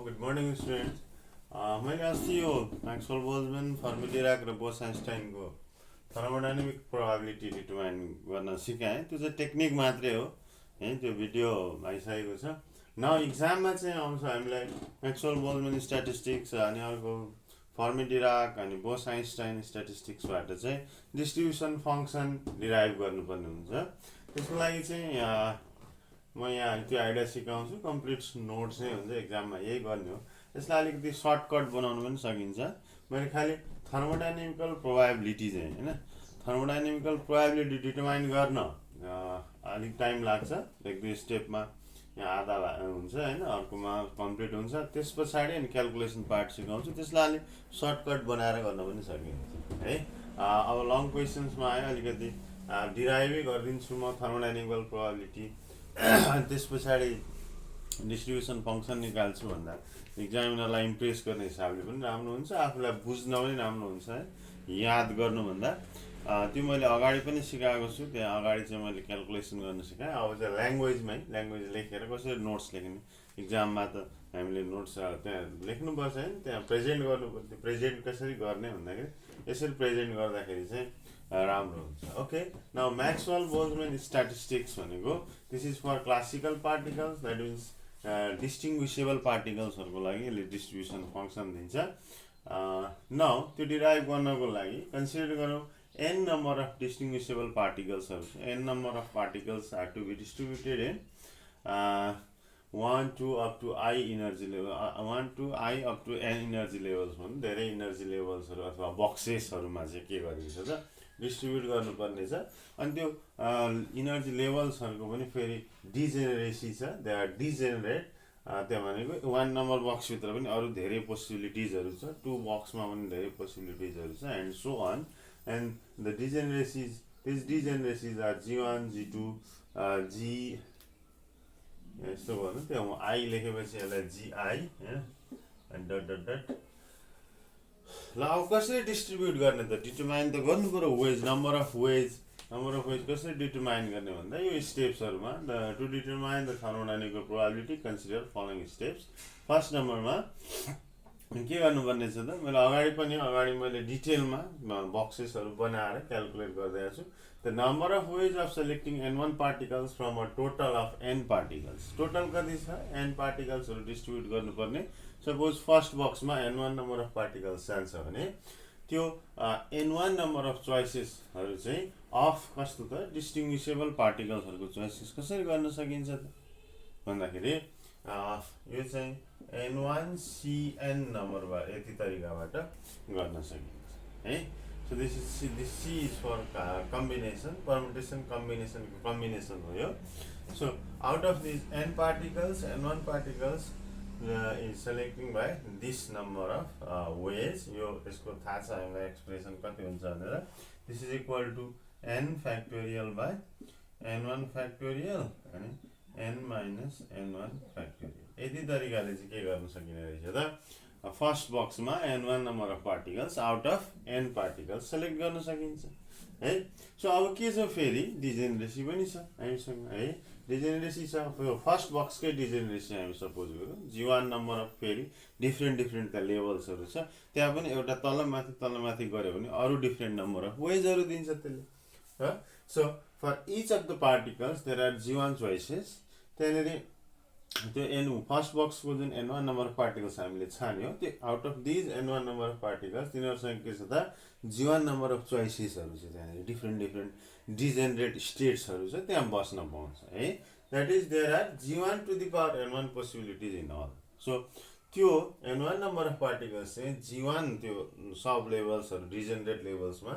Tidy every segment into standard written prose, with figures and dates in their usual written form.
Good morning, students. मैले अस्ति यो Maxwell Boltzmann फर्मुला र बोस आइन्स्टाइनको थर्मोडायनामिक प्रोबेबिलिटी डिटरमाइन गर्न सिकाएँ। त्यो चाहिँ टेक्निक मात्रै हो है, त्यो भिडियो आइसकेको छ। न इक्जाममा चाहिँ आउँछ हामीलाई Maxwell Boltzmann स्ट्याटिस्टिक्स अनि अर्को फर्मुला अनि बोस आइन्स्टाइन स्ट्याटिस्टिक्सबाट चाहिँ डिस्ट्रिब्युसन फङ्सन डिराइभ गर्नुपर्ने हुन्छ। त्यसको लागि चाहिँ म यहाँ त्यो आइडिया सिकाउँछु। कम्प्लिट नोट चाहिँ हुन्छ, एक्जाममा यही गर्ने हो। यसलाई अलिकति सर्टकट बनाउनु पनि सकिन्छ। मैले खालि थर्मोडायनामिकल प्रोबेबिलिटी चाहिँ होइन, थर्मोडायनामिकल प्रोबेबिलिटी डिटरमाइन गर्न अलिक टाइम लाग्छ। एक दुई स्टेपमा यहाँ आधा हुन्छ होइन, अर्कोमा कम्प्लिट हुन्छ। त्यस पछाडि अनि क्यालकुलेसन पार्ट सिकाउँछु। त्यसलाई अलिक सर्टकट बनाएर गर्न पनि सकिन्छ है। अब लङ क्वेसन्समा आयो, अलिकति डिराइभै गरिदिन्छु म थर्मोडायनामिकल प्रोबेबिलिटी। अनि त्यस पछाडि डिस्ट्रिब्युसन फङ्सन निकाल्छु भन्दा इक्जामिनरलाई इम्प्रेस गर्ने हिसाबले पनि राम्रो हुन्छ, आफूलाई बुझ्न पनि राम्रो हुन्छ है। याद गर्नुभन्दा त्यो मैले अगाडि पनि सिकाएको छु। त्यहाँ अगाडि चाहिँ मैले क्यालकुलेसन गर्न सिकाएँ। अब चाहिँ ल्याङ्ग्वेज लेखेर कसरी नोट्स लेख्ने, इक्जाममा त हामीले नोट्स त्यहाँ लेख्नुपर्छ होइन, त्यहाँ प्रेजेन्ट गर्नुपर्छ। प्रेजेन्ट कसरी गर्ने भन्दाखेरि यसरी प्रेजेन्ट गर्दाखेरि चाहिँ राम्रो हुन्छ। Okay, now Maxwell Boltzmann statistics भनेको this is for classical particles, that means distinguishable पार्टिकल्सहरूको लागि यसले डिस्ट्रिब्युसन फङ्सन दिन्छ। नाउ त्यो डिराइभ गर्नको लागि कन्सिडर गरौँ n नम्बर अफ डिस्टिङ्ग्विसेबल पार्टिकल्सहरू। n number of particles are to be distributed in 1 to up to I energy level, 1 to I up to n energy levels भन्नु, धेरै energy लेभल्सहरू अथवा बक्सेसहरूमा चाहिँ के गरिन्छ त डिस्ट्रिब्युट गर्नुपर्ने छ। अनि त्यो इनर्जी लेभल्सहरूको पनि फेरि डिजेनेरेसी छ, दे आर डिजेनेरेट। त्यहाँ भनेको 1 नम्बर बक्सभित्र पनि अरू धेरै पोसिबिलिटिजहरू छ, 2 बक्समा पनि धेरै पोसिबिलिटिजहरू छ, and so on. And the degeneracies, this degeneracies are G1, G2, G यस्तो भन्नु। त्यहाँ म आई लेखेपछि यसलाई GI होइन, डट डट डट। ल अब कसरी डिस्ट्रिब्युट गर्ने त, डिटरमाइन त गर्नु पऱ्यो। वेज, नम्बर अफ वेज कसरी डिटरमाइन गर्ने भन्दा यो स्टेप्सहरूमा to determine the thermodynamical probability consider following steps. First नम्बरमा के गर्नुपर्ने छ त, अगाडि मैले डिटेलमा बक्सेसहरू बनाएर क्यालकुलेट गरिदिएको छु। The number of wage of selecting n1 particles from a total of n particles. Total कति छ, n पार्टिकल्सहरू डिस्ट्रिब्युट गर्नुपर्ने। सपोज फर्स्ट बक्समा n1 नम्बर अफ पार्टिकल्स जान्छ भने त्यो n1 नम्बर अफ चोइसेसहरू चाहिँ अफ कस्तो त डिस्टिङ्ग्विसेबल पार्टिकल्सहरूको चोइसेस कसरी गर्न सकिन्छ त भन्दाखेरि यो चाहिँ n1cn नम्बरबाट यति तरिकाबाट गर्न सकिन्छ है। So this C is for combination, permutation combination हो यो। So out of this n particles, n1 particles is selecting by this number of ways। यो यसको थाहा छ हामीलाई एक्सप्रेसन कति हुन्छ भनेर। This is equal to n factorial by n1 factorial अनि n माइनस n1 फ्याक्टोरियल। यति तरिकाले चाहिँ के गर्न सकिने रहेछ त, फर्स्ट बक्समा n1 number of particles out of n particles select गर्न सकिन्छ है। सो अब के छ फेरि डिजेनेरेसी पनि छ हामीसँग है, डिजेनेरेसी छ। फर्स्ट बक्सकै डिजेनेरेसी हामी सपोज गरौँ, G1 नम्बर अफ फेरि डिफ्रेन्ट त्यहाँ लेभल्सहरू छ, त्यहाँ पनि एउटा तलमाथि गऱ्यो भने अरू डिफ्रेन्ट नम्बर अफ वेजहरू दिन्छ त्यसले। So for each of the particles there are G1 choices. त्यहाँनिर त्यो फर्स्ट बक्सको जुन n1 नम्बर अफ पार्टिकल्स हामीले छान्यो, त्यो out of these n1 number of particles तिनीहरूसँग के छ त G1 नम्बर अफ चोइसेसहरू छ। त्यहाँनिर डिफ्रेन्ट डिजेनरेट स्टेट्सहरू छ, त्यहाँ बस्न पाउँछ है। That is there are G1 to the power n1 possibilities in all. So त्यो n1 नम्बर अफ पार्टिकल्स चाहिँ G1 त्यो सब लेभल्सहरू डिजेनरेट लेभल्समा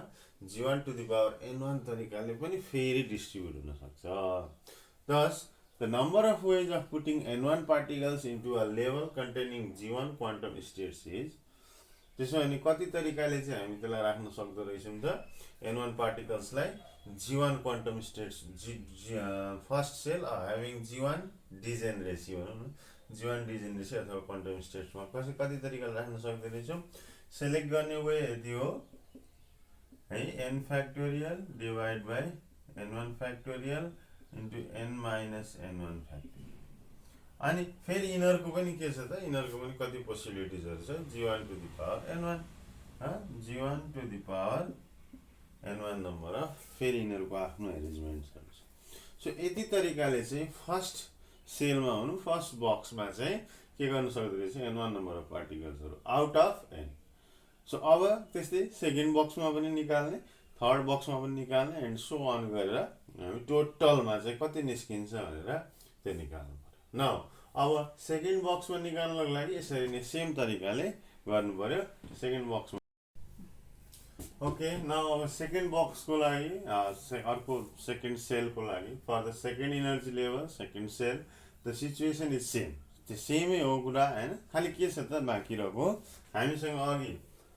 G1 to the power n1 तरिकाले पनि फेरि डिस्ट्रिब्युट हुन सक्छ। दस the number of ways of putting n1 particles into a level containing G1 quantum states is। त्यसो भने कति तरिकाले चाहिँ हामी त्यसलाई राख्न सक्दो रहेछौँ त n1 पार्टिकल्सलाई G1 quantum states, first cell having G1 degeneracy भनौँ न, G1 डिजेनेरेसी अथवा क्वान्टम स्टेट्समा कति तरिकाले राख्न सक्दो रहेछौँ। सेलेक्ट गर्ने वे यति हो है, n factorial divide by n1 factorial into n minus n1 factorial। अनि फेरि यिनीहरूको पनि के छ त, यिनीहरूको पनि कति पोसिबिलिटिजहरू छ, g1 to the power n1 g1 to the power n1 number of, फेरि यिनीहरूको आफ्नो एरेन्जमेन्ट्सहरू छ। सो यति तरिकाले चाहिँ फर्स्ट सेलमा हुनु, फर्स्ट बक्समा चाहिँ के गर्न सक्दो रहेछ, n1 नम्बर अफ पार्टिकल्सहरू आउट अफ n। सो अब त्यस्तै सेकेन्ड बक्समा पनि निकाल्ने, थर्ड बक्समा पनि निकाल्ने, एन्ड सो अन गरेर हामी टोटलमा चाहिँ कति निस्किन्छ भनेर त्यो निकाल्नु पर्यो। न अब सेकेन्ड बक्समा निकाल्नको लागि यसरी नै सेम तरिकाले गर्नु पर्यो सेकेन्ड बक्समा। ओके, न अब सेकेन्ड बक्सको लागि अर्को सेकेन्ड सेलको लागि, for the second energy level second cell the situation is same. त्यो सेमै हो कुरा होइन, खालि के छ त बाँकी रहेको, हामीसँग अघि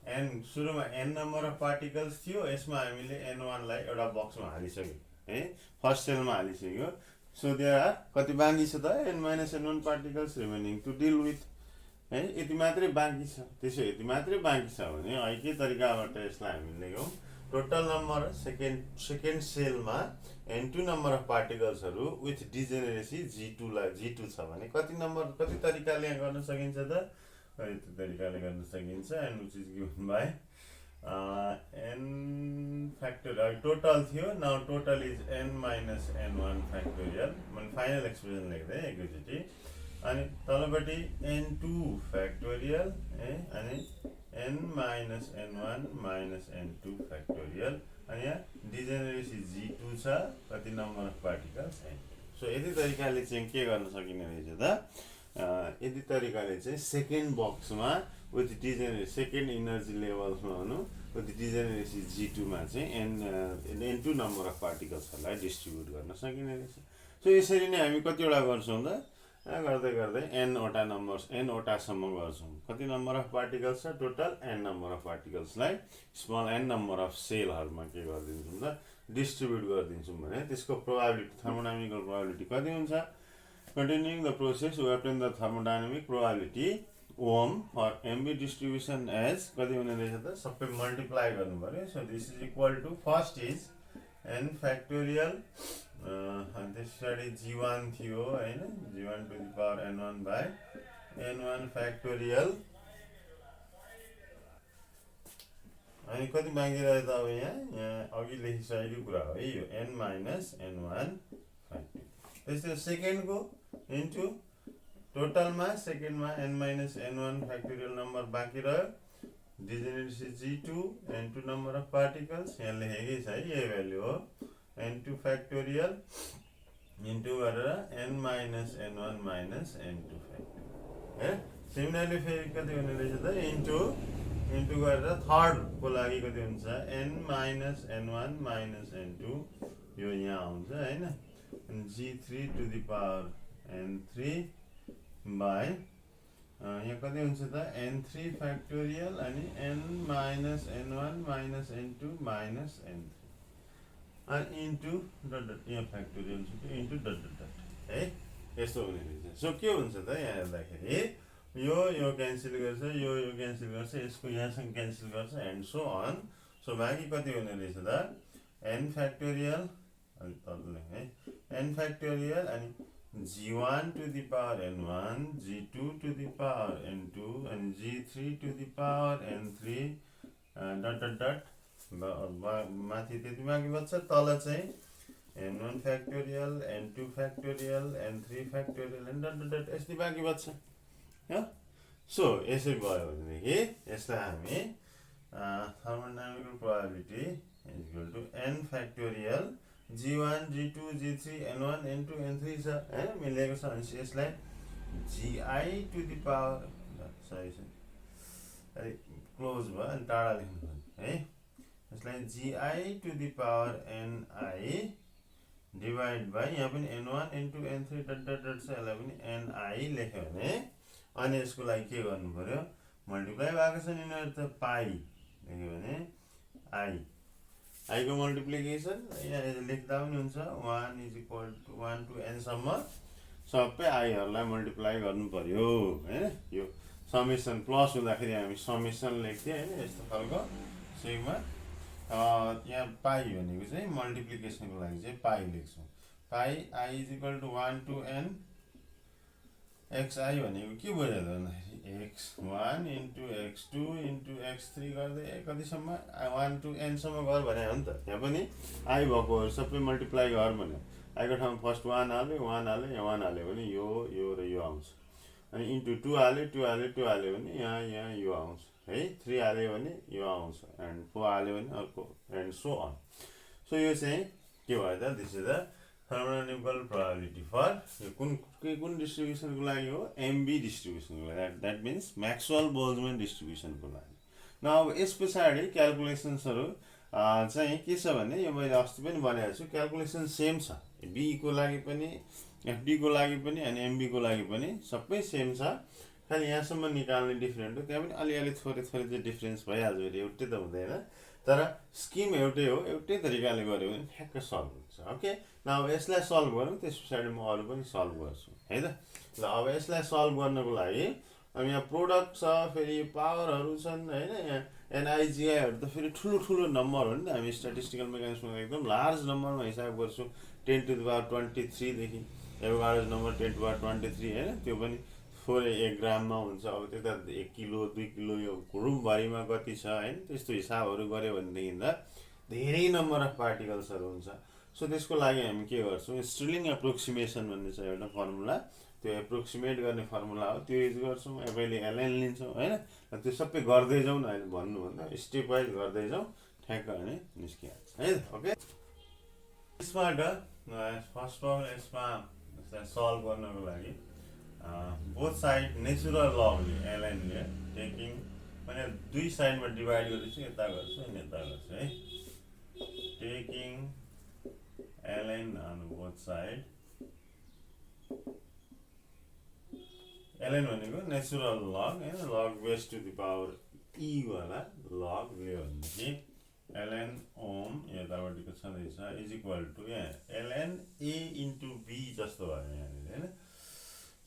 एन सुरुमा एन नम्बर अफ पार्टिकल्स थियो, यसमा हामीले n1 लाई एउटा बक्समा हालिसक्यो है, फर्स्ट सेलमा हालिसक्यो। सो देयर आर कति बाँकी छ त, n-n1 particles remaining to deal with है, यति मात्रै बाँकी छ। त्यसो यति मात्रै बाँकी छ भने अहिले के तरिकाबाट यसलाई हामीले लेखौँ, टोटल नम्बर सेकेन्ड सेलमा n2 नम्बर अफ पार्टिकल्सहरू विथ डिजेनेरेसी g2 छ भने कति तरिकाले गर्न सकिन्छ त, यति तरिकाले गर्न सकिन्छ, and which is given by n factorial total थियो, now total is n-n1 factorial, मैले फाइनल एक्सप्रेसन लेख्दै एकैचोटि, अनि तलपट्टि n2 फ्याक्टोरियल है, अनि n-n1 n2 फ्याक्टोरियल, अनि यहाँ डिजेनेरेसी g2 छ, कति number of particles n2। So यति तरिकाले चाहिँ के गर्न सकिने रहेछ त, यति तरिकाले चाहिँ सेकेन्ड बक्समा विथ डिजेनेरेसी सेकेन्ड इनर्जी लेभल्समा हुनु विथ डिजेनेरेसी g2 मा चाहिँ n2 नम्बर अफ पार्टिकल्सहरूलाई डिस्ट्रिब्युट गर्न सकिने रहेछ। सो यसरी नै हामी कतिवटा गर्छौँ त, गर्दै गर्दै n वटासम्म गर्छौँ। कति नम्बर अफ पार्टिकल्स छ, टोटल n नम्बर अफ पार्टिकल्सलाई स्मल n नम्बर अफ सेलहरूमा के गरिदिन्छौँ त, डिस्ट्रिब्युट गरिदिन्छौँ भने त्यसको प्रोबेबिलिटी, थर्मोडाइनामिकल प्रोबेबिलिटी कति हुन्छ। Continuing the process, we obtain the thermodynamic probability ओम फर एमबी डिस्ट्रिब्युसन एज कति हुने रहेछ त, सबै मल्टिप्लाई गर्नु पर्यो। So this is equal to first is n factorial, अनि त्यस पछाडि g1 थियो हैन, g1 to the power n1 by n1 factorial, अनि कति बाँकी रह्यो त, अब यहाँ अघि लेखिसकेको कुरा हो है यो n-n1 फ्याक्टोरियल। त्यस्तै सेकेन्डको इन्टु टोटलमा सेकेन्डमा n-n1 फ्याक्टोरियल नम्बर बाँकी रह्यो, डिजेनेरेसी g2 n2 number of particles, यहाँ लेखेकै छ है, यही भ्यालु हो n2 फ्याक्टोरियल इन्टु गरेर n-n1 n2 फ्याक्टोरियल। सिमिलरली फेरि कति हुने रहेछ त, इन्टु गरेर थर्डको लागि कति हुन्छ n-n1 n2, यो यहाँ आउँछ होइन, g3 to the power n3 by यहाँ कति हुन्छ त n3 फ्याक्टोरियल अनि n-n1 n2 n3 अनि इन्टु डट यहाँ फ्याक्टोरियल इन्टु डट है, यस्तो हुने रहेछ। सो के हुन्छ त यहाँ हेर्दाखेरि यो क्यान्सल गर्छ, यो क्यान्सल गर्छ, यसको यहाँसँग क्यान्सल गर्छ, एन्ड सो अन। सो बाँकी कति हुने रहेछ त n फ्याक्टोरियल अनि तलले है n फ्याक्टोरियल अनि g1 to the power n1, g2 to the power n2 अनि g3 to the power n3 dot माथि त्यति बाँकी बच्छ, तल चाहिँ n1 factorial n2 factorial n3 factorial and dot यस्तै बाँकी बच्छ। सो यसै भयो भनेदेखि यसलाई हामी thermodynamical probability is equal to n factorial g1 g2 g3 n1 n2 n3 छ हैन, मिलेको छ भने यसलाई gi to the power sorry अलि क्लोज भयो अनि टाढा लेख्नु पर्यो है, यसलाई gi to the power ni divide by यहाँ पनि n1 n2 n3 डट छ, यसलाई पनि ni लेख्यो भने अनि यसको लागि के गर्नु पर्यो, मल्टिप्लाई भएको छ नि यिनीहरू त पाई लेख्यो भने आई को मल्टिप्लिकेसन यहाँ लेख्दा पनि हुन्छ, 1 is equal to 1 to n सम्म सबै आईहरूलाई मल्टिप्लाई गर्नु पर्यो हैन। यो समेसन प्लस हुँदाखेरि हामी समेसन लेख्थ्यौँ हैन, यस्तो खालको सिग्मा। यहाँ पाई भनेको चाहिँ मल्टिप्लिकेसनको लागि चाहिँ पाई लेख्छौँ, pi I is equal to 1 to n xi भनेको के बुझ्यो त भन्दाखेरि x1 into x2 into x3 गर्दै कतिसम्म 1 to n सम्म गर भने हो नि त। यहाँ पनि i भएकोहरू सबै मल्टिप्लाई गर भन्यो। i को ठाउँमा फर्स्ट 1 हाल्यो 1 हाल्यो यहाँ 1 हाल्यो भने यो र यो आउँछ। अनि इन्टु 2 हाल्यो 2 हाल्यो 2 हाल्यो भने यहाँ यो आउँछ है। 3 हाल्यो भने यो आउँछ एन्ड 4 हाल्यो भने अर्को एन्ड सो अन। सो यो चाहिँ के भयो त this is the thermodynamical probability for यो कुन डिस्ट्रिब्युसनको लागि हो एमबी डिस्ट्रिब्युसनको लागि द्याट मिन्स म्याक्सवेल बोल्ट्जम्यान डिस्ट्रिब्युसनको लागि। न अब यस पछाडि क्यालकुलेसन्सहरू चाहिँ के छ भने यो मैले अस्ति पनि भनेको छु क्यालकुलेसन सेम छ बी को लागि पनि एफडी को लागि पनि अनि एमबी को लागि पनि सबै सेम छ। खालि यहाँसम्म निकाल्ने डिफ्रेन्ट हो त्यहाँ पनि अलिअलि थोरै चाहिँ डिफ्रेन्स भइहाल्छ फेरि एउटै त हुँदैन तर स्किम एउटै हो एउटै तरिकाले गऱ्यो भने ठ्याक्क सल्भ हुन्छ। ओके ल अब यसलाई सल्भ गरौँ त्यस पछाडि म अरू पनि सल्भ गर्छु है त। ल अब यसलाई सल्भ गर्नको लागि अब यहाँ प्रोडक्ट छ फेरि पावरहरू छन् होइन यहाँ एनआइजिआईहरू त फेरि ठुलो नम्बर हो नि त। हामी स्ट्याटिस्टिकल मेकानिक्समा एकदम लार्ज नम्बरमा हिसाब गर्छौँ 10⁻23 देखि एभरेज नम्बर 10⁻23 होइन त्यो पनि थोरै 1 ग्राममा हुन्छ। अब त्यता 1 किलो 2 किलो यो रुमभरिमा कति छ होइन त्यस्तो हिसाबहरू गऱ्यो भनेदेखि त धेरै नम्बर अफ पार्टिकल्सहरू हुन्छ। सो त्यसको लागि हामी के गर्छौँ स्ट्रिलिङ एप्रोक्सिमेसन भन्ने छ एउटा फर्मुला त्यो एप्रोक्सिमेट गर्ने फर्मुला हो त्यो युज गर्छौँ। अहिले एलएन लिन्छौँ होइन त्यो सबै गर्दै जाउँ न अहिले भन्नुभन्दा स्टेप वाइज गर्दै जाउँ ठ्याक्क अनि निस्किहाल्छ है त। ओके यसबाट फर्स्ट अफ यसमा यसलाई सल्भ गर्नको लागि बोथ साइड नेचुरल लगले एलएनले टेकिङ मैले दुई साइडमा डिभाइड गर्दैछु यता गर्छु अनि यता गर्छु है। Taking ln on both side ln भनेको नेचुरल लग हैन log base to the power e वाला लग लियो भनेदेखि ln ओम यतापट्टिको छँदैछ इज इक्वल टु यहाँ ln a इन्टु b जस्तो भयो यहाँनिर हैन।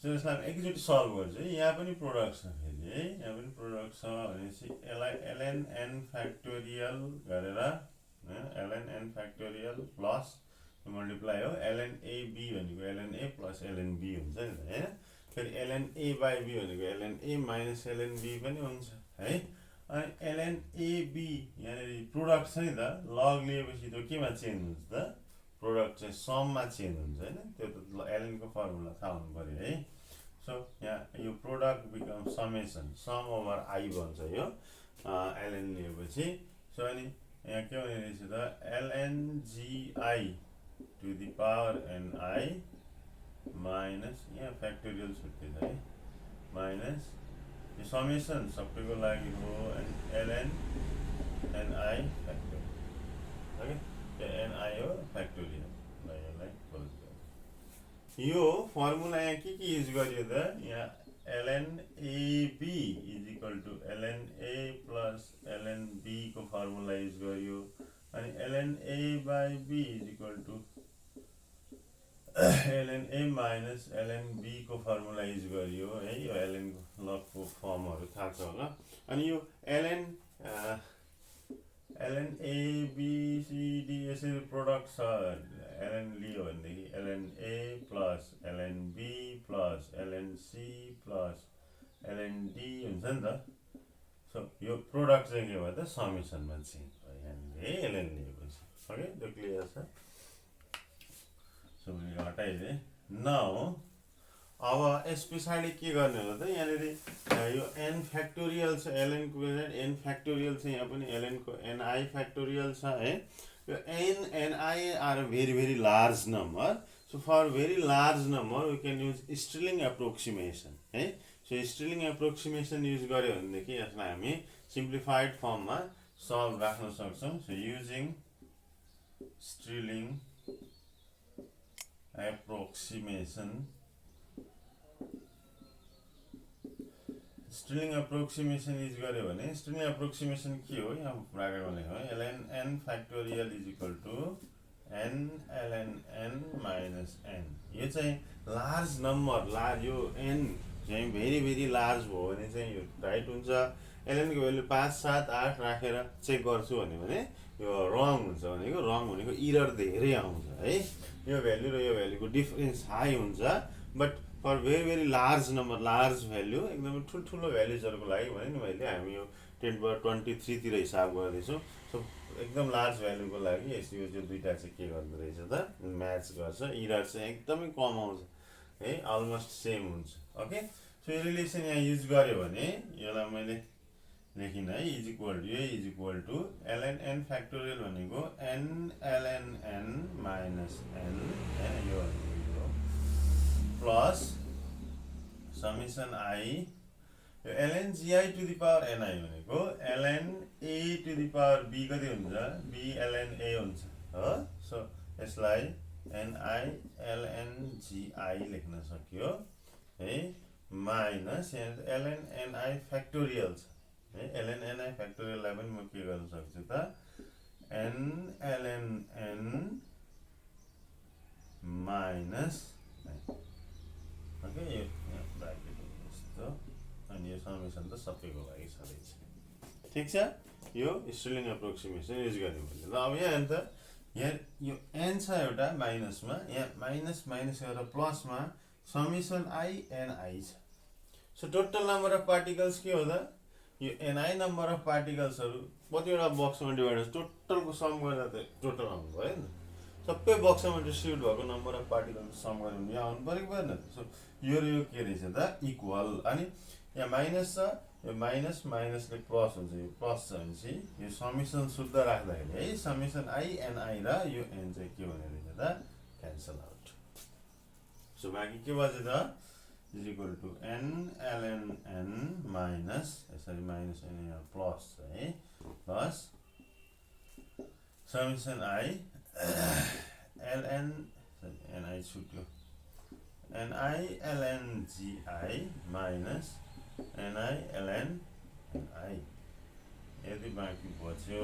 सो यसलाई एकैचोटि सल्भ गर्छु यहाँ पनि प्रोडक्ट छ फेरि है यहाँ पनि प्रोडक्ट छ भनेपछि ln n फ्याक्टोरियल गरेर ln n factorial plus multiply हो ln a b भनेको ln a plus ln b हुन्छ नि त हैन। फेरि ln a बाई b भनेको ln a minus ln b पनि हुन्छ है। अनि ln a b यहाँनिर प्रोडक्ट छ नि त लग लिएपछि त्यो केमा चेन्ज हुन्छ त प्रोडक्ट चाहिँ सममा चेन्ज हुन्छ हैन त्यो त ln को फर्मुला थाहा हुनु पर्यो है। सो यहाँ यो product become summation sum over i भन्छ यो ln लिएपछि। सो अनि यहाँ के हुने रहेछ त ln gi to the power ni minus यहाँ फ्याक्टोरियल छुट्टै छ है माइनस यो समेसन सबैको लागि हो ln ni factorial okay ni हो फ्याक्टोरियल ल यसलाई क्लोज गरौँ। यो फर्मुला यहाँ के युज गरियो त यहाँ ln ab is equal to ln a plus ln b को फर्मुला युज गरियो। अनि ln a by b is equal to ln a minus ln b को फर्मुला युज गरियो है। यो ln लगको फर्महरू थाहा छ होला। अनि यो ln a b c d यसरी प्रोडक्ट छ ln लियो भनेदेखि ln a plus ln b plus ln c plus ln d हुन्छ नि त। सो यो प्रोडक्ट चाहिँ के भयो त समेसनमा चेन्ज भयो यहाँनिर ln लिएपछि ओके त्यो क्लियर छ। सो मैले हटाइदिएँ। नाउ अब यस पछाडि के गर्ने हो त यहाँनिर यो n फ्याक्टोरियल छ ln को n फ्याक्टोरियल छ यहाँ पनि ln को ni फ्याक्टोरियल छ है। यो n ni are very large number. So for very large number we can use Stirling approximation है। सो स्ट्रिलिङ एप्रोक्सिमेसन युज गर्यो भनेदेखि यसलाई हामी सिम्प्लिफाइड फर्ममा सल्भ राख्न सक्छौँ। सो युजिङ स्ट्रिलिङ एप्रोक्सिमेसन स्ट्रिलिङ एप्रोक्सिमेसन युज गर्यो भने स्ट्रिलिङ एप्रोक्सिमेसन के हो यहाँ ब्राकेटमा लेखौँ ln n फ्याक्टोरियल is equal to n ln n minus n। यो चाहिँ लार्ज नम्बर यो n चाहिँ भेरी लार्ज भयो भने चाहिँ यो राइट हुन्छ। ln को भ्यालु 5 7 8 राखेर चेक गर्छु भने यो रङ हुन्छ भनेको रङ भनेको इरर धेरै आउँछ है। यो भ्यालु र यो भ्यालुको डिफरेन्स हाई हुन्छ but for very large number large value एकदमै ठुल्ठुलो भ्याल्युजहरूको लागि भने नि मैले हामी यो 10^23 तिर हिसाब गर्दैछौँ। सो एकदम लार्ज भ्याल्युको लागि यो दुईटा चाहिँ के गर्दो रहेछ त म्याच गर्छ। इरर चाहिँ एकदमै कम आउँछ है, अलमोस्ट सेम हुन्छ। ओके, सो यो रिलेसन यहाँ युज गर्यो भने यसलाई मैले लेखिन है, is equal to ln n factorial भनेको n ln n minus n यो प्लस समेसन i यो ln gi to the power ni भनेको ln a to the power b कति हुन्छ b ln a हुन्छ हो। सो यसलाई ni ln gi लेख्न सक्यो है, माइनस यहाँ ln ni फ्याक्टोरियल छ है, ln ni फ्याक्टोरियललाई पनि म के गर्न सक्छु त n ln n minus okay, यो ब्राकेट यस्तो अनि यो समेसन त सबैको लागि छँदैछ। ठिक छ, यो स्टर्लिङ एप्रोक्सिमेसन युज गर्ने मैले। ल अब यहाँ त यहाँ यो n छ एउटा माइनसमा, यहाँ माइनस माइनस गरेर प्लसमा समेसन i ni छ। So total number of particles के हो त यो ni नम्बर अफ पार्टिकल्सहरू कतिवटा बक्समा डिभाइड टोटलको सम गर्दा त टोटल आउनु भयो नि, सबै बक्समा डिस्ट्रिब्युट भएको नम्बर अफ पार्टिकल्स सम गर्यो भने यहाँ आउनु पऱ्यो परेन। सो यो र यो के रहेछ त इक्वल, अनि यहाँ माइनस छ, यो माइनस माइनसले प्लस हुन्छ, यो प्लस छ भनेपछि यो समेसन शुद्ध राख्दाखेरि है समेसन i ni र यो n चाहिँ के हुने रहेछ त क्यान्सल आउट। सो बाँकी के बच्यो त is equal to n ln n minus यसरी माइनस n यहाँ प्लस छ है, plus summation i ln ni छुट्यो ni ln gi minus ni ln ni यति बाँकी बच्यो।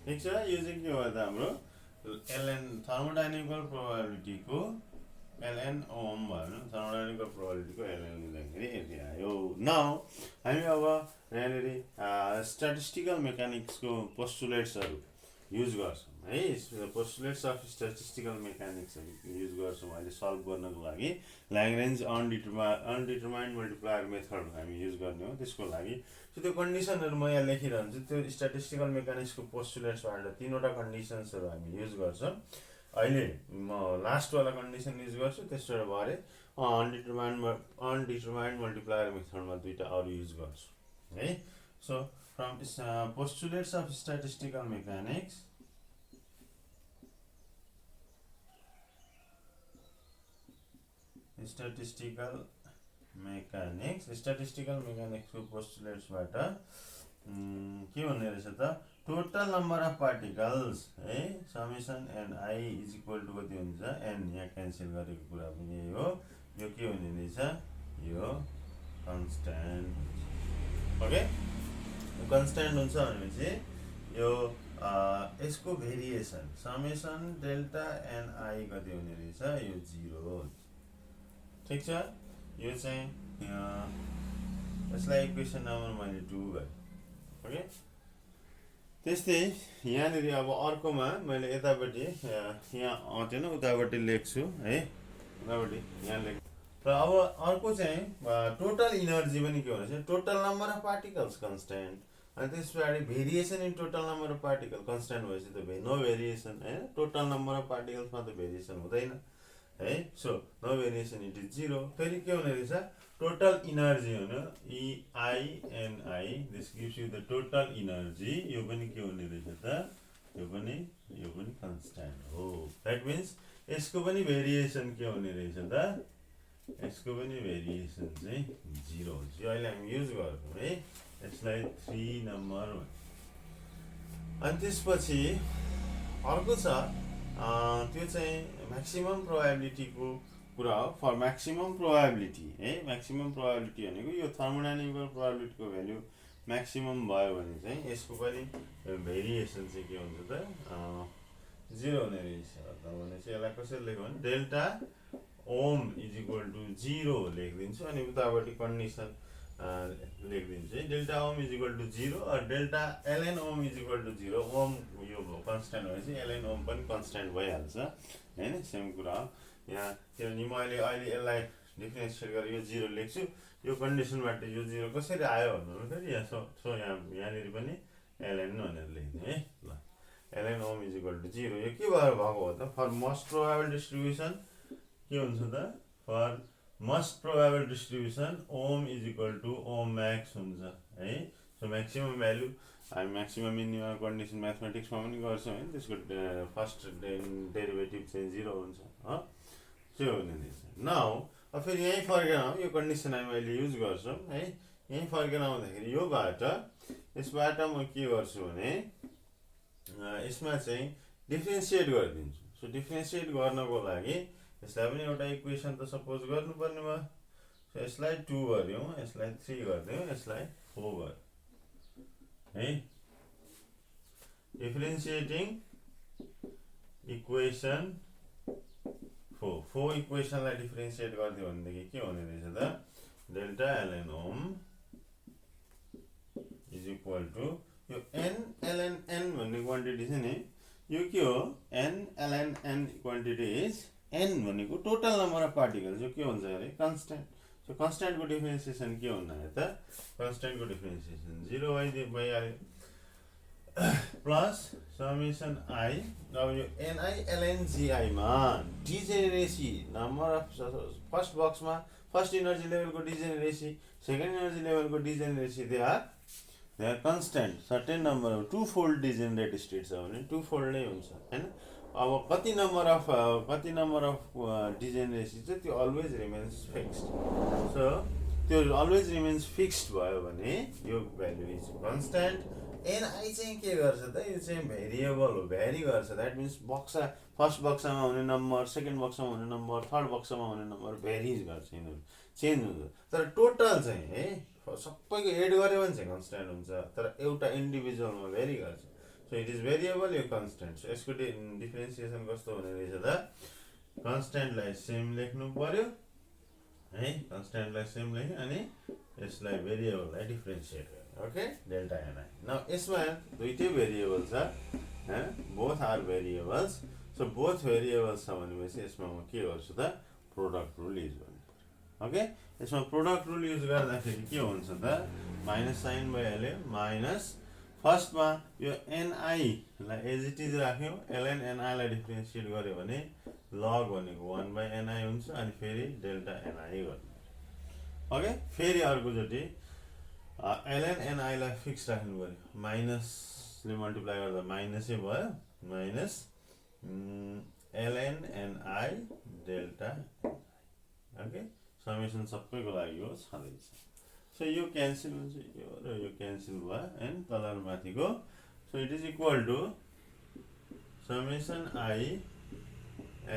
ठिक छ, यो चाहिँ के भयो त हाम्रो ln थर्मोडाइनामिकल प्रोबेबिलिटीको ln ओम भयो, थर्मोडाइनामिकल प्रोबेबिलिटीको ln लिँदाखेरि यति आयो। नाउ हामी अब यहाँनिर स्ट्याटिस्टिकल मेकानिक्सको पोस्टुलेट्सहरू युज गर्छौँ है, पोस्टुलेट्स अफ स्ट्याटिस्टिकल मेकानिक्सहरू युज गर्छौँ अहिले सल्भ गर्नको लागि। ल्याग्रेन्ज अनडिटरमाइन्ड मल्टिप्लायर मेथड हामी युज गर्ने हो त्यसको लागि। सो त्यो कन्डिसनहरू म यहाँ लेखिरहन्छु, त्यो स्ट्याटिस्टिकल मेकानिक्सको पोस्टुलेट्सबाट 3वटा कन्डिसन्सहरू हामी युज गर्छौँ। अहिले म लास्टवाला कन्डिसन युज गर्छु, त्यसबाट भरे अनडिटरमाइन्ड मल्टिप्लायर मेथडमा 2टा अरू युज गर्छु है। So from postulates of statistical mechanics, statistical mechanics को postulates बाट के भन्ने रहेछ त टोटल नम्बर अफ पार्टिकल्स है summation ni is equal to कति हुन्छ n, यहाँ क्यान्सल गरेको कुरा पनि यही हो, यो के हुने रहेछ यो कन्स्ट्यान्ट। ओके, कन्स्ट्यान्ट हुन्छ भनेपछि यो यसको भेरिएसन समेसन डेल्टा ni कति हुने रहेछ यो 0। ठिक छ, यो चाहिँ यसलाई इक्वेसन नम्बर मैले 2 गरेँ। ओके, त्यस्तै यहाँनिर अब अर्कोमा मैले यतापट्टि यहाँ आउँथेन उतापट्टि लेख्छु है, उतापट्टि यहाँ लेख्छु। र अब अर्को चाहिँ टोटल इनर्जी पनि के भनेपछि total number of particles constant, अनि त्यस पछाडि variation in total number of particle constant भएपछि त नो भेरिएसन है, टोटल नम्बर अफ पार्टिकल्समा त भेरिएसन हुँदैन है। So no variation it is 0। फेरि के हुने रहेछ टोटल इनर्जी हुनु EINI, this gives you the total energy, यो पनि के हुने रहेछ त यो पनि कन्स्ट्यान्ट हो। द्याट मिन्स यसको पनि भेरिएसन के हुने रहेछ त यसको पनि भेरिएसन चाहिँ 0 हुन्छ। यो अहिले हामी युज गर्छौँ है, यसलाई 3 नम्बर। अनि त्यसपछि अर्को छ त्यो चाहिँ म्याक्सिमम प्रोबेबिलिटीको कुरा हो। फर म्याक्सिमम प्रोबेबिलिटी है, म्याक्सिमम प्रोबेबिलिटी भनेको यो थर्मोडाइनामिकल प्रोबेबिलिटीको भ्याल्यु म्याक्सिमम भयो भने चाहिँ यसको पनि भेरिएसन चाहिँ के हुन्छ त 0 हुने रहेछ। भनेपछि यसलाई कसरी लेख्यो भने delta ohm is equal to 0 लेखिदिन्छु, अनि उतापट्टि कन्डिसन लेखिदिन्छु है, delta ohm is equal to 0 और delta ln ohm is equal to 0। Ohm यो कन्स्ट्यान्ट भनेपछि ln ओम पनि कन्स्ट्यान्ट भइहाल्छ हैन, सेम कुरा हो। यहाँ किनभने मैले अहिले यसलाई डिफरेन्सिएट गरेर यो 0 लेख्छु यो कन्डिसनबाट यो 0 कसरी आयो भन्नु फेरि यहाँ सो यहाँनिर पनि ln भनेर लेख्ने है ल ln ohm is equal to 0 यो के भएर भएको हो त फर मोस्ट प्रोबेबल डिस्ट्रिब्युसन के हुन्छ त for most probable distribution ohm is equal to ohm max हुन्छ है सो म्याक्सिमम भ्यालु हामी म्याक्सिमम मिनिमम कन्डिसन म्याथमेटिक्समा पनि गर्छौँ है त्यसको फर्स्ट डेरिभेटिभ चाहिँ 0 हुन्छ त्यो हुने रहेछ नाउ अब फेरि यहीँ फर्केर आउँ यो कन्डिसन हामी अहिले युज गर्छौँ है यहीँ फर्केर आउँदाखेरि यसबाट म के गर्छु भने यसमा चाहिँ डिफ्रेन्सिएट गरिदिन्छु सो डिफ्रेन्सिएट गर्नको लागि यसलाई पनि एउटा इक्वेसन त सपोज गर्नुपर्ने भयो सो यसलाई 2 गर्यौँ यसलाई 3 गरिदिउँ यसलाई 4 गर्यौँ है डिफ्रेन्सिएटिङ इक्वेसन 4 इक्वेसनलाई डिफ्रेन्सिएट गरिदियो भनेदेखि के हुने रहेछ त delta ln ohm is equal to यो n ln n भन्ने क्वान्टिटी छ नि यो के हो n ln n quantity is n भनेको टोटल नम्बर अफ पार्टिकल्स यो के हुन्छ अरे कन्स्ट्यान्ट सो कन्स्ट्यान्टको डिफ्रेन्सिएसन के हुन आयो त कन्स्ट्यान्टको डिफ्रेन्सिएसन 0 भइहाल्यो प्लस समेसन i अब यो ni ln gi मा डिजेनेरेसी नम्बर अफ फर्स्ट बक्समा फर्स्ट इनर्जी लेभलको डिजेनेरेसी सेकेन्ड इनर्जी लेभलको degeneracy they are constant certain number of two fold degenerate state छ भने टु फोल्ड नै हुन्छ हैन अब कति नम्बर अफ डिजेनेरेसी चाहिँ त्यो अलवेज रिमेन्स फिक्स्ड सो त्यो अलवेज रिमेन्स फिक्स्ड भयो भने यो भ्यालु इज कन्स्ट्यान्ट एनआई चाहिँ के गर्छ त यो चाहिँ भेरिएबल हो भेरी गर्छ द्याट मिन्स बक्सा फर्स्ट बक्सामा हुने नम्बर सेकेन्ड बक्सामा हुने नम्बर थर्ड बक्सामा हुने नम्बर भेरिज गर्छ यिनीहरू चेन्ज हुन्छ तर टोटल चाहिँ है सबैको एड गर्यो भने चाहिँ कन्स्ट्यान्ट हुन्छ तर एउटा इन्डिभिजुअलमा भेरी गर्छ सो इट इज भेरिएबल यो कन्स्ट्यान्ट सो यसको डिफ्रेन्सिएसन कस्तो हुने रहेछ त कन्स्ट्यान्टलाई सेम लेख्नु पर्यो है कन्स्ट्यान्टलाई सेम लेख्यो अनि यसलाई भेरिएबललाई डिफ्रेन्सिएट गर्यो ओके डेल्टा एनआई न यसमा दुईटै भेरिएबल छ both are variables so both variables छ भनेपछि यसमा म के गर्छु त प्रोडक्ट रुल युज गर्नु पर्यो ओके यसमा प्रोडक्ट रुल युज गर्दाखेरि के हुन्छ त माइनस साइन भइहाल्यो माइनस फर्स्टमा यो एनआईलाई एज इट इज राख्यौँ एलएन एनआईलाई डिफ्रेन्सिएट गर्यो भने लग भनेको 1/ni हुन्छ अनि फेरि डेल्टा एनआई गर्नु ओके फेरि अर्कोचोटि एलएन एनआईलाई फिक्स राख्नु पर्यो माइनसले मल्टिप्लाई गर्दा माइनसै भयो minus LN NI delta okay summation सबैको लागि हो छँदैछ सो यो क्यान्सल हुन्छ यो र यो क्यान्सल भयो एन्ड तल माथिको so it is equal to summation I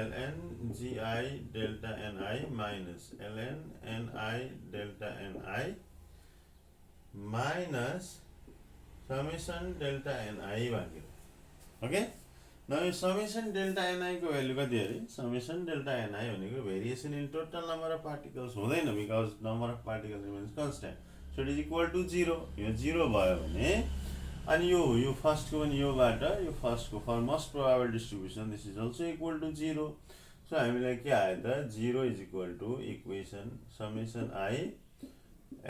L N G I delta N I minus LN NI delta N I minus summation delta N I बाँकी ओके न यो समेसन डेल्टा एनआई को भ्यालु कति अरे समेसन डेल्टा एनआई भनेको variation in total number of particles हुँदैन because number of particles remains constant so it is equal to 0 यो 0 भयो भने अनि यो फर्स्टको पनि योबाट यो फर्स्टको far most probable distribution this is also equal to 0 so हामीलाई के आयो त 0 is equal to equation summation I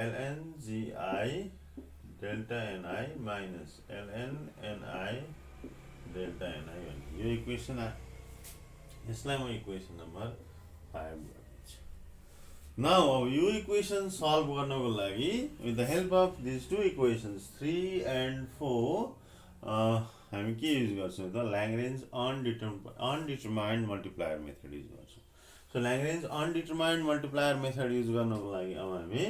ln gi delta N I minus ln N I delta N I भन्ने यो इक्वेसन यसलाई म इक्वेसन नम्बर 5 गरिदिन्छु नाउ अब यो इक्वेसन सल्भ गर्नको लागि with the help of this two equations 3 and 4 हामी के युज गर्छौँ त Lagrange undetermined multiplier method use गर्छौँ so Lagrange undetermined multiplier method use गर्नको लागि अब हामी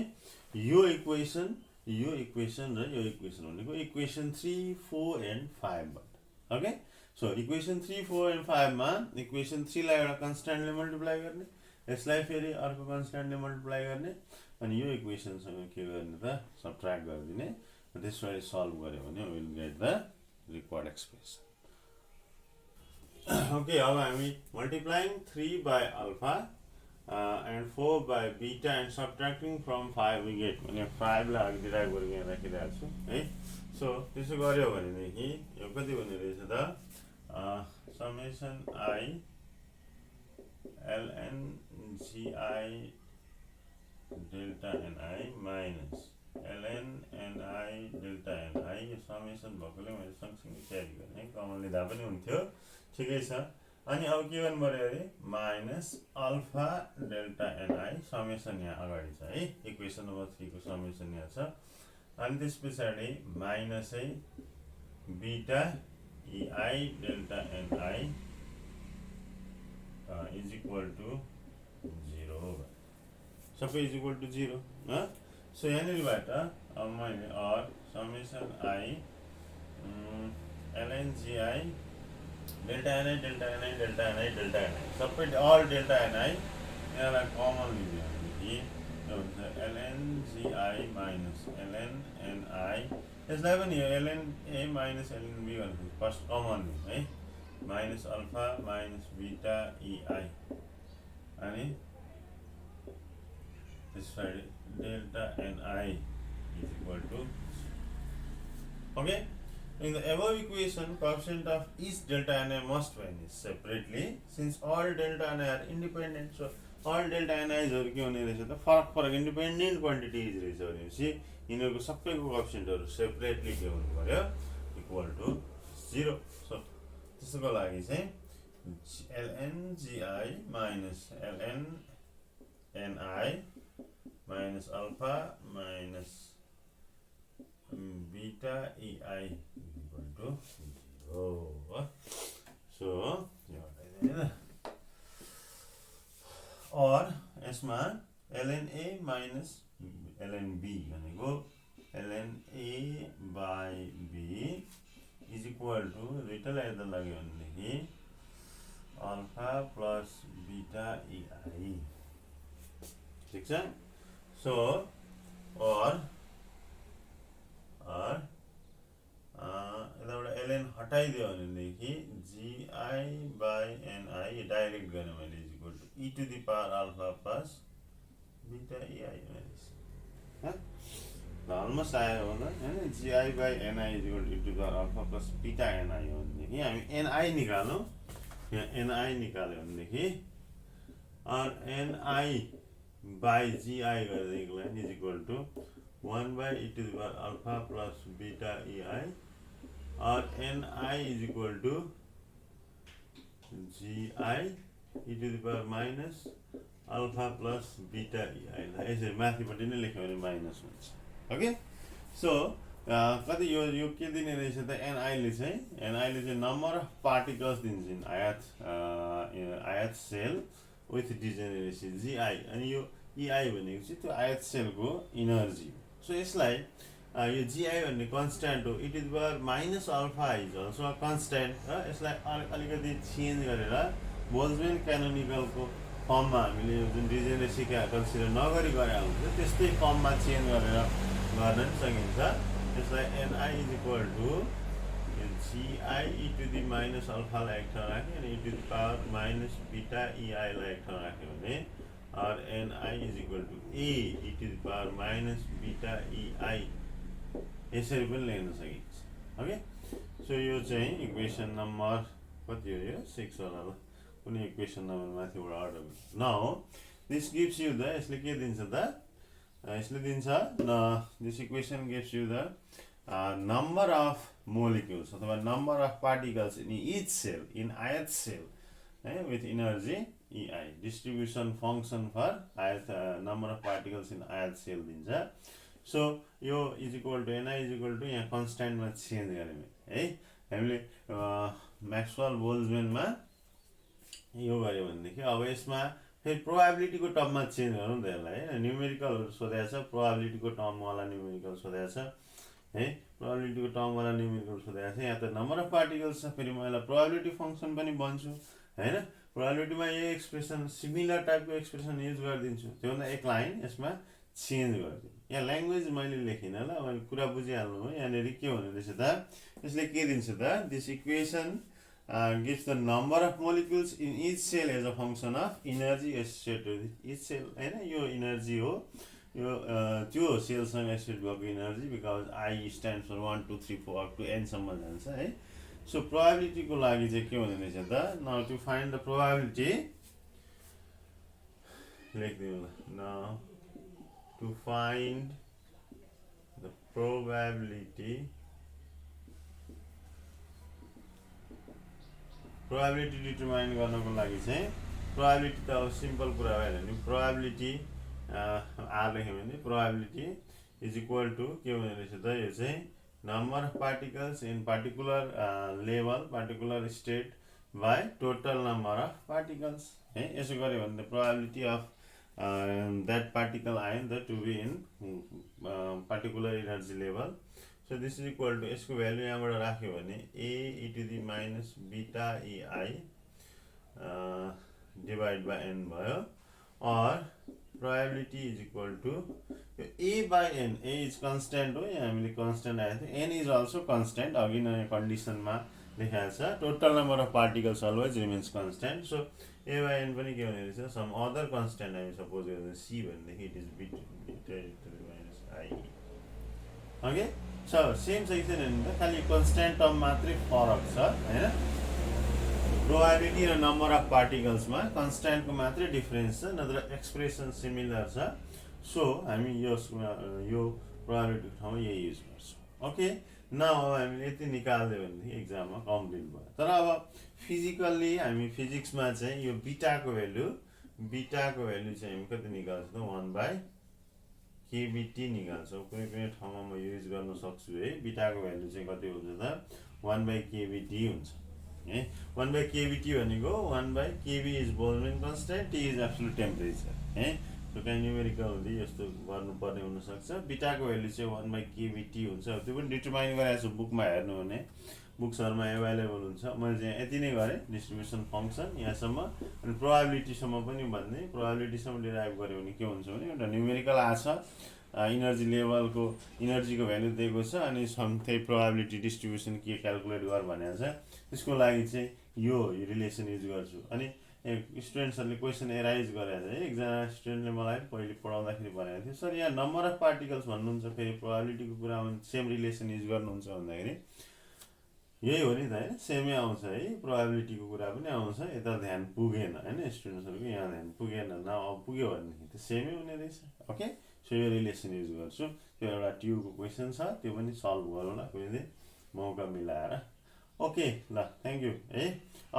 यो इक्वेसन र यो इक्वेसन भनेको इक्वेसन 3, 4 and 5 बाट ओके सो इक्वेसन 3, 4 and 5 मा इक्वेसन 3 लाई एउटा कन्स्ट्यान्टले मल्टिप्लाई गर्ने यसलाई फेरि अर्को कन्स्ट्यान्टले मल्टिप्लाई गर्ने अनि यो इक्वेसनसँग के गर्ने त सबट्र्याक्ट गरिदिने त्यसरी सल्भ गर्यो भने will get the required expression okay अब हामी multiplying 3 by alpha and 4 by beta and subtracting from 5 we get भने 5 लाई अघि डिराइभ गरेर यहाँ राखिरहेको छु है सो त्यसो गर्यो भनेदेखि यो कति हुने रहेछ त summation I ln gi delta ni minus ln ni delta ni यो समेसन भएकोले मैले सँगसँगै क्यारी गर्ने कमन लिँदा पनि हुन्थ्यो ठिकै छ अनि अब के गर्नु पर्यो अरे minus alpha delta ni summation यहाँ अगाडि छ है इक्वेसन नम्बर 3 को समेसन यहाँ छ अनि त्यस पछाडि माइनस है beta ei delta ni is equal to 0 सबै इज इक्वल टु 0 सो यहाँनिरबाट अब मैले or summation I ln gi delta ni delta ni delta ni delta ni सबै अल डेल्टा ni यसलाई कमन लिने भनेदेखि के हुन्छ ln gi minus ln ni यसलाई पनि ln a minus ln b भनेको फर्स्ट कमन है minus alpha minus beta ei अनि त्यसपछि delta ni is equal to okay in the above equation coefficient of each delta ni must vanish separately since all delta ni are independent so all delta ni हरु के हुने रहेछ त फरक फरक independent quantities रहेछ भनेपछि यिनीहरुको सबैको कोएफिसिएन्टहरु सेपरेटली के हुनु पर्यो इक्वल टु 0 सो त्यसको लागि चाहिँ ln gi minus ln ni minus alpha minus beta ei equal to 0 so or यसमा ln a minus ln b भनेको ln a by b is equal to दुईटालाई हेर्दा लाग्यो भनेदेखि अल्फा प्लस बीटा ei ठीक छ सो और यताबाट ln हटाइदियो भनेदेखि gi by ni डाइरेक्ट गर्ने मैले is equal to e to the power alpha plus beta ei भनेपछि अलमोस्ट आयो होला हैन gi by ni is equal to e to the power alpha plus beta ni हो भनेदेखि हामी ni निकाल्नु यहाँ ni निकाल्यो भनेदेखि और ni by gi गर्दैकोलाई is equal to 1 by e to the power alpha plus beta ei or ni is equal to gi e to the power minus alpha plus beta ei यसरी माथिपट्टि नै लेख्यो भने minus हुन्छ okay so कति यो के दिने रहेछ त ni ले चाहिँ नम्बर अफ पार्टिकल्स दिन्छ इन आयत सेल विथ डिजेनेरेसी gi अनि यो ei भनेको चाहिँ त्यो आयत सेलको इनर्जी सो यसलाई यो gi भन्ने कन्स्ट्यान्ट हो it is power minus alpha is also a constant र यसलाई अलिकति चेन्ज गरेर बोल्जमैन क्यानोनिकलको फर्ममा हामीले जुन डिजेनेरेसी कन्सिडर नगरी गरे हुन्छ त्यस्तै फर्ममा चेन्ज गरेर गर्न सकिन्छ यसलाई ni is equal to gi e to the minus alpha लाई एक ठाउँ राख्यो अनि e to the power minus beta ei लाई एक ठाउँ राख्यो भने और ni is equal to a e to the power minus beta ei यसरी पनि लेख्न सकिन्छ ओके सो यो चाहिँ इक्वेसन नम्बर कति हो यो 6 होला ल कुनै इक्वेसन नम्बर माथिबाट order now this gives you the यसले के दिन्छ त यसले दिन्छ this equation gives you the number of molecules अथवा number of particles in each cell in आयत cell with energy ei distribution function for number of particles in ayat cell दिन्छ so यो is equal to ni is equal to यहाँ constant मा change गर्यौं है हामीले Maxwell Boltzmann मा यो गर्यो भनेदेखि अब यसमा फेरि प्रोबेबिलिटी को टर्ममा चेन्ज गरौँ त यसलाई है न्यूमेरिकल सोधेको छ प्रोबेबिलिटी को टर्म वाला न्यूमेरिकल सोधेको छ है प्रोबेबिलिटी को टर्म वाला न्यूमेरिकल सोधेको छ यहाँ त नम्बर अफ पार्टिकल्स छ फेरि म यसलाई प्रोबेबिलिटी फंक्सन पनि भन्छु हैन प्रोबेबिलिटी में ये एक्सप्रेसन सिमिलर टाइप को एक्सप्रेसन युज गरिदिन्छु त्यो भन्दा एक लाइन यसमा चेन्ज गरिदिनु यहाँ ल्याङ्ग्वेज मैले लेखिन ल मैले कुरा बुझिहाल्नु हो यहाँनेरि के हुने रहेछ त यसले के दिन्छ त this equation gives the number of molecules in each cell as a function of energy associated with each cell हैन यो एनर्जी हो यो त्यो सेलसँग एसोसिएट भएको energy because I stands for 1 2 3 4 up to n सम्म जान्छ है सो प्रोबेबिलिटी को लागि चाहिँ के हुने रहेछ त now to find the probability लेख्दिउँ ल now to find the probability determine गर्नको लागि चाहिँ प्रोबेबिलिटी त अब सिम्पल कुरा भएन नि प्रोबेबिलिटी आर लेख्यौँ भने प्रोबेबिलिटी इज इक्वल टु के हुने रहेछ त यो चाहिँ number of particles in particular level particular state by total number of particles है यसो गऱ्यो भने त probability of that particle ion the to be in particular energy level so this is equal to यसको भ्यालु यहाँबाट राख्यो भने A e to the minus beta ei divide by N भयो और probability is equal to A by N A is constant हो यहाँ हामीले कन्स्ट्यान्ट आएको थियो एन इज अल्सो कन्स्ट्यान्ट अघि नयाँ कन्डिसनमा लेखाएको छ total number of particles always remains constant so A by N पनि के हुने रहेछ सम अदर कन्स्ट्यान्ट हामी सपोज गर्दा सी भनेदेखि it is beta minus I okay so same छ कि छैन त खालि कन्स्ट्यान्ट टर्म मात्रै फरक छ हैन प्रोबेबिलिटी र नम्बर अफ पार्टिकल्समा कन्स्ट्यान्टको मात्रै डिफरेन्स छ नत्र एक्सप्रेसन सिमिलर छ सो हामी यो प्रोबेबिलिटीको ठाउँमा यही युज गर्छौँ ओके न अब हामीले यति निकाल्दियो भनेदेखि एक्जाममा कम्प्लिट भयो तर अब फिजिकल्ली हामी फिजिक्समा चाहिँ यो बिटाको भ्यालु चाहिँ हामी कति निकाल्छौँ 1/kBt निकाल्छौँ कुनै कुनै ठाउँमा म युज गर्न सक्छु है बिटाको भ्यालु चाहिँ कति हुन्छ त 1/kBt हुन्छ है 1/kBt भनेको 1/kB is Boltzmann constant T is absolute temperature है सो कहीँ न्युमेरिकलले यस्तो गर्नुपर्ने हुनसक्छ बिटाको भ्यालु चाहिँ 1/kBt हुन्छ त्यो पनि डिटरमाइन गरेको छु बुकमा हेर्नु भने बुक्सहरुमा एभाइलेबल हुन्छ मैले चाहिँ यति नै गरेँ डिस्ट्रिब्युसन फंक्सन यहाँसम्म अनि प्रोबेबिलिटीसम्म पनि भन्ने प्रोबेबिलिटीसम्म डिराइभ गर्यो भने के हुन्छ भने एउटा न्युमेरिकल आछ इनर्जी लेभलको इनर्जीको भ्यालु दिएको छ अनि त्यही प्रोबेबिलिटी डिस्ट्रिब्युसन के क्याल्कुलेट गर भनेको छ त्यसको लागि चाहिँ यो रिलेसन युज गर्छु अनि स्टुडेन्ट्सहरुले क्वेशन एराइज गरेर है एकजना स्टुडेन्टले मलाई पहिले पढाउँदाखेरि भनेको थियो सर यहाँ नम्बर अफ पार्टिकल्स भन्नुहुन्छ फेरि प्रोबेबिलिटीको कुरामा सेम रिलेसन युज गर्नुहुन्छ भन्दाखेरि यही हो नि त हैन सेमै आउँछ है प्रोबेबिलिटीको कुरा पनि आउँछ यता ध्यान पुगेन हैन स्टुडेन्ट्सहरुको यहाँ ध्यान पुगेन न अब पुग्यो भनेदेखि त सेमै हुने रहेछ ओके सो यो रिलेसन युज गर्छु त्यो एउटा ट्युको क्वेशन छ त्यो पनि सल्भ गरौँ ल कुनै दिन मौका मिलाएर ओके ल थ्यांक यू है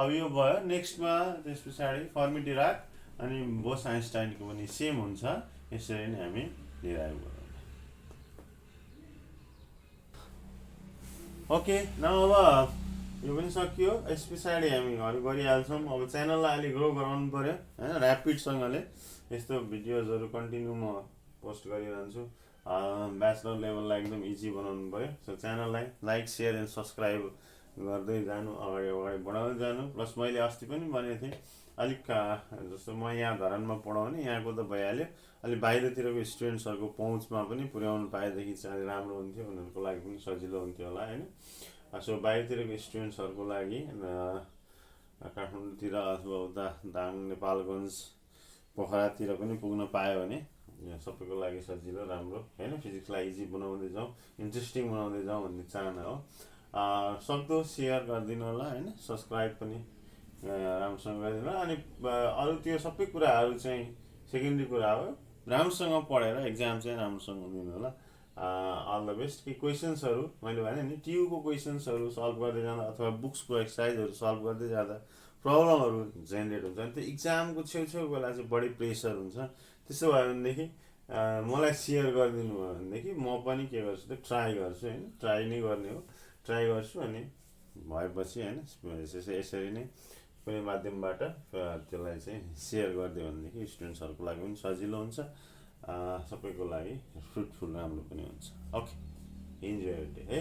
अब यो भयो नेक्स्टमा त्यस पछाडी फर्मी डिराक अनि बोस आइन्स्टाइनको पनि सेम हुन्छ यसरी नै हामी डिराइभ गरौँ ओके न अब यो पनि सकियो यस पछाडी हामी गरिहाल्छौँ अब च्यानललाई अलि ग्रो गराउनु पर्यो हैन र्यापिडसँगले यस्तो भिडियोजहरु कन्टिन्यू म पोस्ट गरिरहन्छु ब्याचलर लेभललाई एकदम इजी बनाउनु पर्यो सो च्यानललाई लाइक शेयर एन्ड सब्स्क्राइब गर्दै जानु अगाडि बढाउँदै जानु प्लस मैले अस्ति पनि भनेको थिएँ अलिक जस्तो म यहाँ धरानमा पढाउने यहाँको त भइहाल्यो अलि बाहिरतिरको स्टुडेन्ट्सहरुको पहुँचमा पनि पुर्याउनु पाएदेखि चाहिँ राम्रो हुन्थ्यो उनीहरुको लागि पनि सजिलो हुन्थ्यो होला हैन सो बाहिरतिरको स्टुडेन्ट्सहरुको लागि काठमाडौँतिर अथवा उता दाङ नेपालगञ्ज पोखरातिर पनि पुग्न पायो भने सबैको लागि सजिलो राम्रो हैन फिजिक्सलाई इजी बनाउँदै जाउँ इन्ट्रेस्टिङ बनाउँदै जाउँ भन्ने चाहना हो सक्दो शेयर गरिदिनु होला हैन सब्स्क्राइब पनि राम्रोसँग गरिदिनु होला अनि अरु त्यो सबै कुराहरु चाहिँ सेकेन्डरी कुरा हो राम्रोसँग पढेर एक्जाम चाहिँ राम्रोसँग दिनु होला अल द बेस्ट के क्वेशन्सहरु मैले भने नि ट्युको क्वेशन्सहरु सल्भ गर्दै जाँदा अथवा बुक्सको एक्सरसाइजहरु सल्भ गर्दै जाँदा प्रब्लमहरु जेनेरेट हुन्छ अनि त्यो एक्जामको छेउछेउ बेला चाहिँ बढी प्रेसर हुन्छ त्यसो भयो भनेदेखि मलाई शेयर गरिदिनु भयो भनेदेखि म पनि के गर्छु त ट्राई गर्छु हैन ट्राई नै गर्ने हो ट्राई गर्छु अनि भएपछि हैन यसरी नै कुनै माध्यमबाट त्यसलाई चाहिँ शेयर गरिदियो भनेदेखि स्टुडेन्ट्सहरुको लागि पनि सजिलो हुन्छ सबैको लागि फ्रुटफुल राम्रो पनि हुन्छ ओके इन्जॉय योर डे है